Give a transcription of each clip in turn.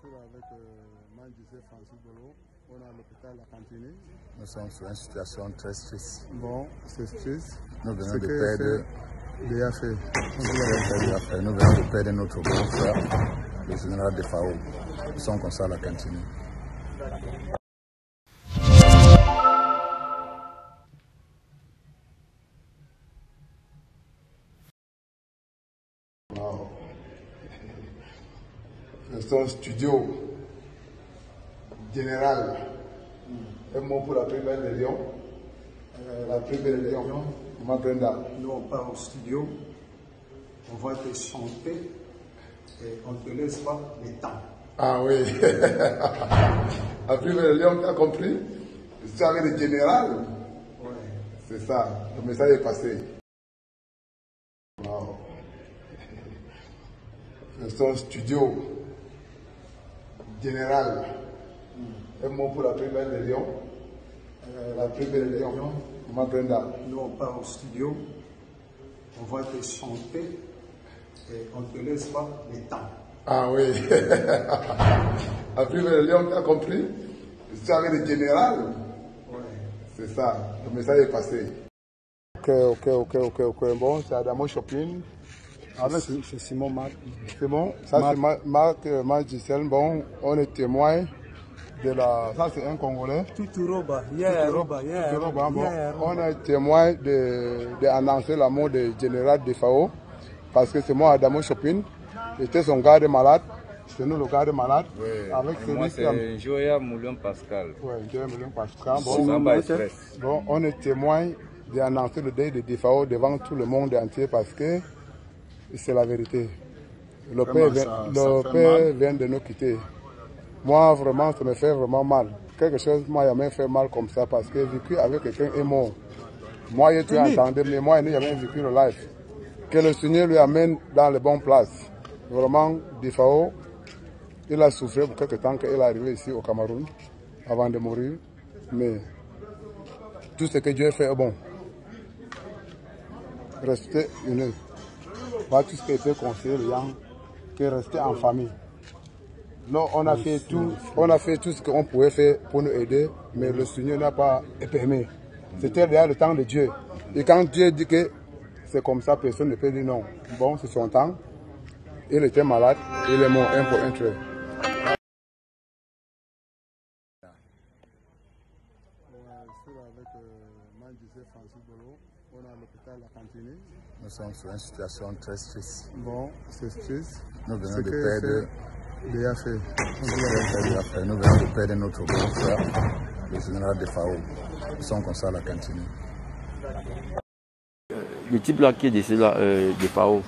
avec Mandjissé Francis Bolo, on est à l'hôpital La Cantine. Nous sommes sur une situation très triste. Bon, c'est triste. Nous venons de perdre DAF. Nous venons de perdre notre grand frère, le général de FAO. Nous sommes comme ça à La Cantine. Wow. C'est un studio général. Un mot pour la première des Lions. La première des Lions. Comment Brenda? Nous on part au studio, on va te chanter et on ne te laisse pas le temps. Ah oui. La première des Lions, tu as compris? C'est avec le général. Ouais. C'est ça. Le message est passé. Wow. C'est un studio général. Un mot pour la première des Lions. La première des Lions. Comment Brenda? Nous on part au studio, on va te chanter et on ne te laisse pas le temps. Ah oui. La première des Lions, tu as compris? C'est avec le général. Ouais. C'est ça. Le message est passé. Ok. Bon, c'est Adamo Shopping. C'est Simon Marc. C'est bon? Ça, c'est Marc Gisèle. Bon, on est témoin de la. Ça, c'est un Congolais. Tuturoba. Bon, on est témoin d'annoncer la mort du général de FAO. Parce que c'est moi, Adamo Shopping. C'était son garde malade. C'est nous le garde malade. Oui. Avec Moi, c'est Joya Moulin Pascal. Oui, Joya Moulin Pascal. Bon, on est témoin d'annoncer le deuil de FAO devant tout le monde entier parce que c'est la vérité. Le père vient de nous quitter. Moi, vraiment, ça me fait vraiment mal. Quelque chose m'a jamais fait mal comme ça parce que vécu avec quelqu'un est mort. Moi, j'ai entendu, mais moi, je n'ai jamais vécu le life. Que le Seigneur lui amène dans les bonnes places. Vraiment, DFAO, il a souffert pour quelque temps qu'il est arrivé ici au Cameroun avant de mourir. Mais tout ce que Dieu fait est bon. Restez unis. Pas tout ce qui peut conseiller les gens, que rester en famille. Non, on a fait tout ce qu'on pouvait faire pour nous aider, mais le Seigneur n'a pas permis. C'était déjà le temps de Dieu. Et quand Dieu dit que c'est comme ça, personne ne peut dire non. Bon, c'est son temps. Il était malade, il est mort un pour un trait. On est à l'hôpital La Cantine. Nous sommes sur une situation très triste. Bon, c'est triste. Nous venons de perdre DAF. Nous venons de perdre notre grand frère, le général de FAO. Nous sommes comme ça à La Cantine. Le type là qui est décédé là, de FAO,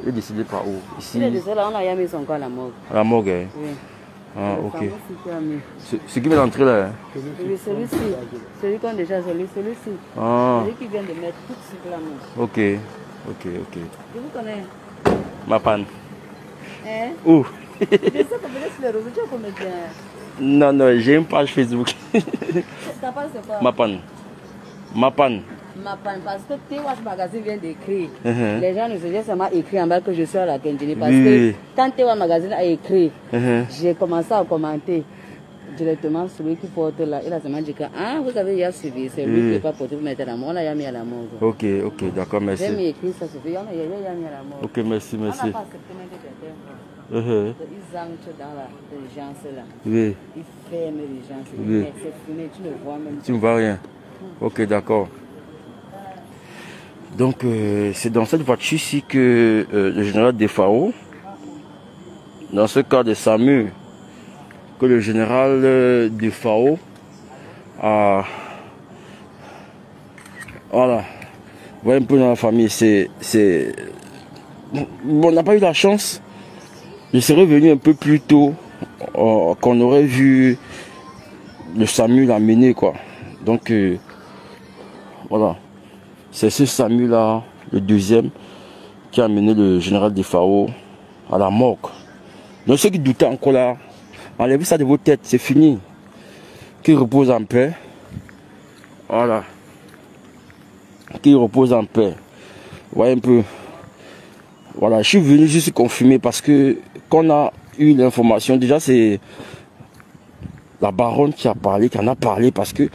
il est décédé par où? Ici. Il est décédé là, on a mis son corps à la morgue. À la morgue, hein? Oui. Ah, ok. Ce qui vient d'entrer là, hein? Oui, celui-ci. Celui qu'on déjà, celui-ci. Ah. Celui qui vient de mettre tout sur la morgue. Ok. Je vous connais. Ma panne. Hein? Où? Je sais que peut-être sur les réseaux, tu es comédien. Non, j'ai une page Facebook. Ta page c'est quoi? Ma panne. Ma panne, parce que T-Watch Magazine vient d'écrire. Les gens nous ont seulement écrit en bas que je suis à La Cantine. Parce que quand T-Watch Magazine a écrit, j'ai commencé à commenter directement celui qui porte là. Il a seulement dit que vous avez déjà suivi, c'est lui qui n'est pas porté pour mettre à la mort. On l'a mis à la mort. Ok, d'accord, merci. J'ai mis écrit ça, c'est fait. On a mis à la mort. Ok, merci. On n'a pas accepté même que ils entrent dans la diligence là. Oui. Ils ferment les gens. C'est fini, tu ne vois même pas. Tu ne vois rien. Ok, d'accord. Donc, c'est dans cette voiture-ci que le général de FAO, dans ce cas de SAMU, que le général de FAO a... Voilà. Vous voyez un peu dans la famille, on n'a pas eu la chance. Je serais venu un peu plus tôt, qu'on aurait vu le SAMU l'amener, quoi. Donc, voilà. C'est ce SAMU-là, le deuxième, qui a amené le général de FAO à la morgue. Donc ceux qui doutaient encore là, enlevez ça de vos têtes, c'est fini. Qu'il repose en paix. Voilà. Qu'il repose en paix. Vous voyez un peu. Voilà, je suis venu juste confirmer parce que quand on a eu l'information, déjà c'est la baronne qui a parlé, qui en a parlé, parce que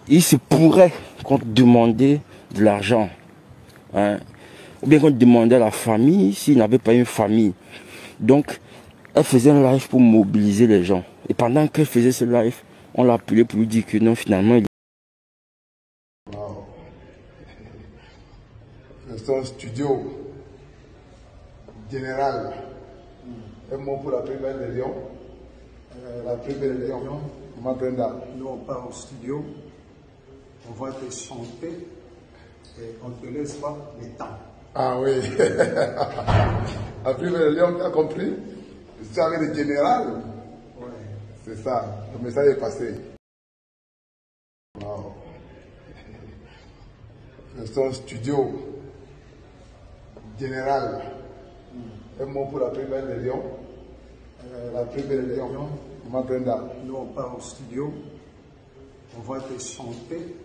il se pourrait qu'on demandait de l'argent, hein, ou bien qu'on demandait à la famille s'il n'avait pas une famille. Donc, elle faisait un live pour mobiliser les gens. Et pendant qu'elle faisait ce live, on l'a appelé pour lui dire que non, finalement, il... C'est un studio général. Un mot pour la plus belle des lions. La plus belle des lions, Brenda. Nous, on part au studio, on va te chanter et on ne te laisse pas le temps. Ah oui. La plus belle des lions, tu as compris? C'est avec le général. Ouais. C'est ça. Le message est passé. Wow. C'est un studio général. Un mot pour la plus belle des lions. La plus belle des lions, Brenda. Nous, on part au studio, on va te chanter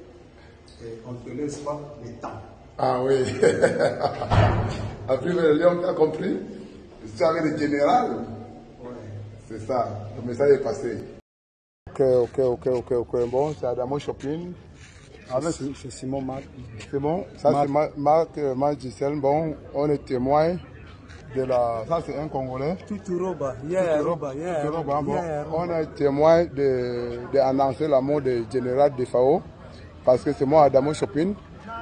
et on ne te laisse pas le temps. Ah oui. La plus belle des lions, tu as compris? C'est avec le général. Ouais. C'est ça. Le message est passé. Ok. Bon, c'est Adamo Shopping. C'est Simon Marc. C'est bon. Ça, c'est Marc Gisèle. Bon, on est témoin de la... Ça, c'est un Congolais. Tuturoba. Bon, on est témoin d'annoncer la mort du général de FAO. Parce que c'est moi, Adamo Shopping.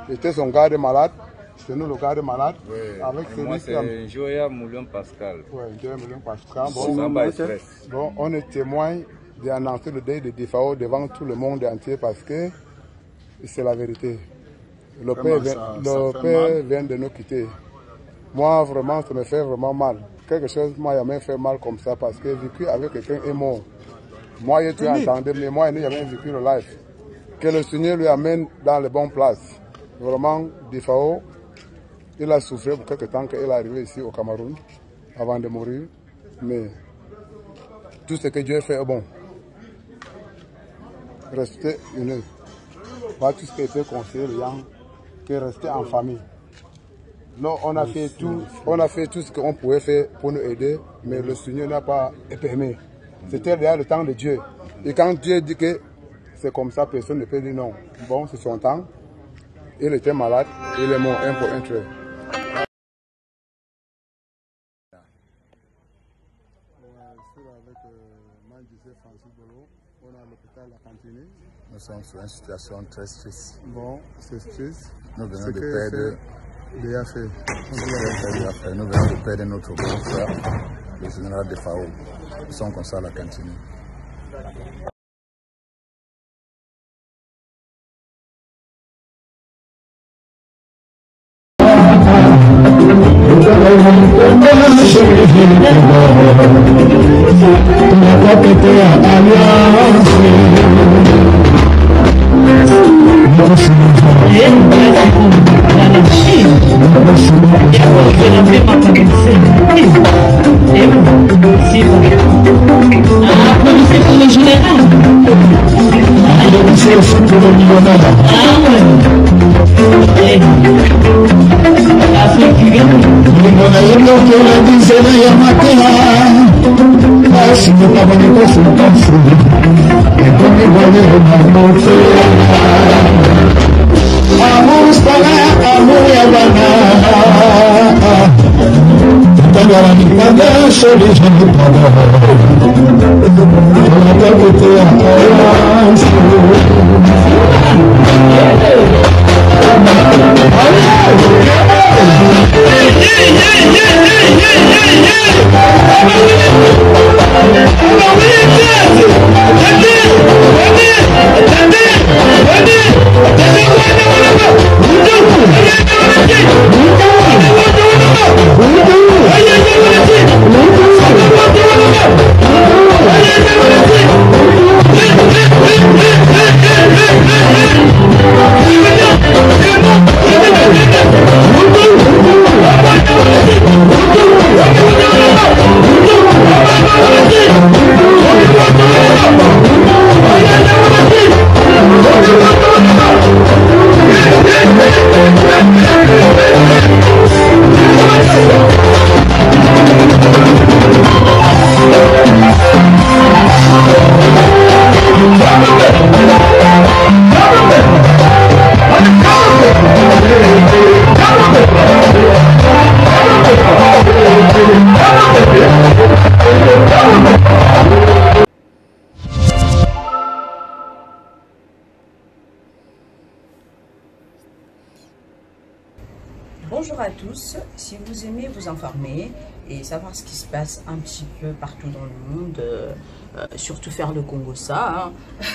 J'étais son garde malade. C'est nous le garde malade. Oui. Avec moi, c'est Joya Moulin Pascal. Oui, Joya Moulin Pascal. Bon, on est témoin d'annoncer le deuil de FAO devant tout le monde entier parce que c'est la vérité. Le père vient de nous quitter. Moi, vraiment, ça me fait vraiment mal. Quelque chose m'a jamais fait mal comme ça parce que vécu avec quelqu'un est mort. Moi, tu entendais, mais moi, je n'ai jamais vécu le life. Que le Seigneur lui amène dans les bonnes places. Vraiment, Defao, il a souffert pour quelque temps qu'il est arrivé ici au Cameroun avant de mourir. Mais tout ce que Dieu fait est bon. Rester unis. Pas tout ce qui était conseillé, les gens, que rester en famille. Non, on a fait tout ce qu'on pouvait faire pour nous aider, mais le Seigneur n'a pas permis. C'était déjà le temps de Dieu. Et quand Dieu dit que c'est comme ça, personne ne peut dire non. Bon, c'est son temps. Il était malade, il est mort un pour un trait. Nous sommes sur une situation très triste. Bon, c'est triste. Nous venons de perdre. Fait. Nous venons de perdre notre grand frère, le général de FAO. Nous sommes comme ça à la cantine. Hey! Bonjour à tous, si vous aimez vous informer et savoir ce qui se passe un petit peu partout dans le monde, surtout faire le Congo-ça, hein,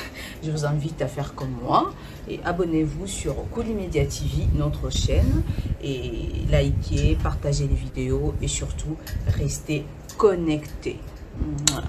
je vous invite à faire comme moi et abonnez-vous sur Koulimedia TV, notre chaîne, et likez, partagez les vidéos et surtout restez connectés. Voilà.